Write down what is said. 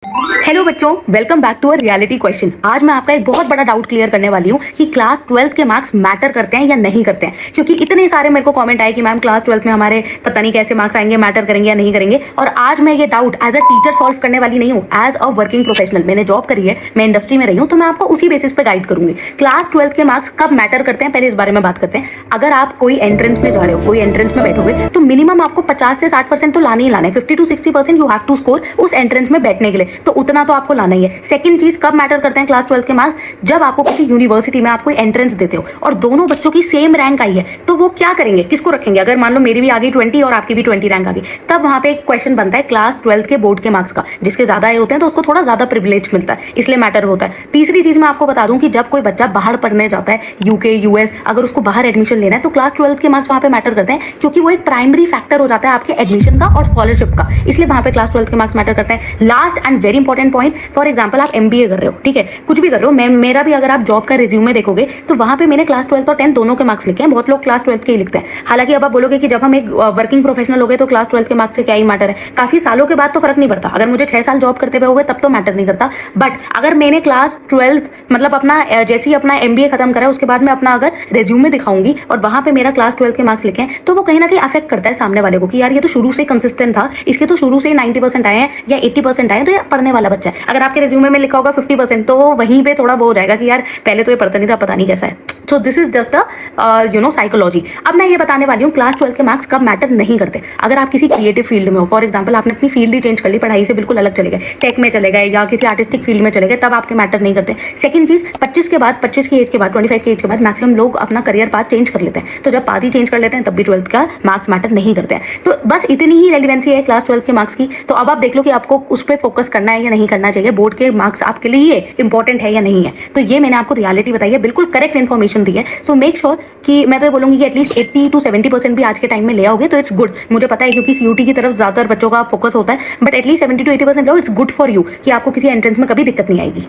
Hello बच्चों, welcome back to a reality question. आज मैं आपका एक बहुत बड़ा डाउट क्लियर करने वाली हूँ कि क्लास 12th के मार्क्स मैटर करते हैं या नहीं करते हैं। क्योंकि इतने सारे मेरे को कमेंट आए कि मैम क्लास 12th में हमारे पता नहीं कैसे मार्क्स आएंगे, मैटर करेंगे या नहीं करेंगे। और आज मैं ये doubt as a teacher solve करने वाली नहीं हूँ, एज अ वर्किंग प्रोफेशनल। मैंने जॉब करी है, मैं इंडस्ट्री में रही हूँ, तो मैं आपको उसी बेसिस पे गाइड करूंगी। क्लास 12th के मार्क्स कब मैटर करते हैं, पहले इस बारे में बात करते हैं। अगर आप कोई एंट्रेंस में जा रहे हो, कोई एंट्रेंस में बैठोगे, तो मिनिमम आपको 50 से 60% तो लाने ही लाना है। 50 to 60% you have to score उस एंट्रेंस में बैठने के लिए, तो उतना तो आपको लाना ही है। सेकंड चीज, कब मैटर करते हैं क्लास 12th के मार्क्स? जब आपको किसी यूनिवर्सिटी में आपको एंट्रेंस देते हो और दोनों बच्चों की सेम रैंक आई है, तो वो क्या करेंगे, किसको रखेंगे? अगर मान लो मेरी भी आ गई 20 और आपकी भी 20 रैंक आ गई, तब वहां पे एक क्वेश्चन बनता है क्लास 12th के बोर्ड के मार्क्स का। जिसके ज्यादा आए होते हैं तो उसको थोड़ा ज्यादा प्रिविलेज मिलता है, इसलिए मैटर होता है। तीसरी चीज मैं आपको बता दूं कि जब कोई बच्चा बाहर पढ़ने जाता है, यूके यूएस, अगर उसको बाहर एडमिशन लेना है, तो क्लास 12th के मार्क्स वहां पे मैटर करते हैं, क्योंकि वो एक प्राइमरी फैक्टर हो जाता है आपके एडमिशन का और स्कॉलरशिप का, इसलिए वहां पे क्लास 12th के मार्क्स मैटर करते हैं। Last and very important point, for example आप एमबीए कर रहे हो, ठीक है, कुछ भी कर रहे हो, मेरा भी अगर आप जॉब का रिज्यूमे देखोगे तो वहां पे मैंने क्लास 12th और 10th दोनों के मार्क्स लिखे हैं। बहुत लोग क्लास 12th के ही लिखते हैं। हालांकि अब आप बोलोगे कि जब हम एक वर्किंग प्रोफेशनल हो गए तो क्लास 12th के मार्क्स से क्या ही मैटर है। काफी सालों के बाद तो फर्क नहीं पड़ता। अगर मुझे 6 साल जॉब करते हुए हो गए तब तो मैटर नहीं करता। बट अगर मैंने क्लास 12th मतलब अपना जैसे ही अपना एमबीए खत्म करा, उसके बाद में अपना अगर रिज्यूमे दिखाऊंगी और वहां पे मेरा क्लास 12th के मार्क्स लिखे हैं, तो वो कहीं ना कहीं अफेक्ट करता है सामने वाले को कि यार ये तो शुरू से कंसिस्टेंट था, इसके तो शुरू से 90% आए हैं या 80% आए हैं, तो ये पढ़ने वाला बच्चा है। अगर आपके रिज्यूमे में लिखा होगा 50%, तो वहीं पे थोड़ा वो हो जाएगा कि यार पहले तो ये पढ़ता नहीं था, पता नहीं कैसा है। So this is just a psychology. अब मैं ये बताने वाली हूँ क्लास 12th के मार्क्स कब मैटर नहीं करते। अगर आप किसी क्रिएटिव फील्ड में हो, फॉर एग्जाम्पल आपने अपनी फील्ड ही चेंज कर ली, पढ़ाई से बिल्कुल अलग चले गए, टेक में चले गए या किसी आर्टिस्टिक फील्ड में चले गए, तब आपके मैटर नहीं करते। सेकंड चीज, 25 के बाद, 25 की एज के बाद, 25 की एज के बाद मैक्सिमम लोग अपना करियर पाथ चेंज कर लेते हैं। तो जब पाथ ही चेंज कर लेते हैं तब भी 12th का मार्क्स मैटर नहीं करते हैं। तो बस इतनी ही रेलिवेंसी है क्लास 12th के मार्क्स की। तो अब आप देख लो कि आपको उस पर फोकस करना है या नहीं करना चाहिए। बोर्ड के मार्क्स आपके लिए इंपॉर्टेंट है या नहीं है। तो ये मैंने आपको रियलिटी बताई है, बिल्कुल करेक्ट इन्फॉर्मेशन दी है। सो मेक श्योर कि मैं तो ये बोलूंगी कि एटलीस्ट 80 to 70% भी आज के टाइम में ले आओगे तो इट्स गुड। मुझे पता है क्योंकि सीयूटी की तरफ ज्यादातर बच्चों का फोकस होता है, but at least 70 to 80% low, it's good for you कि आपको किसी एंट्रेंस में कभी दिक्कत नहीं आएगी।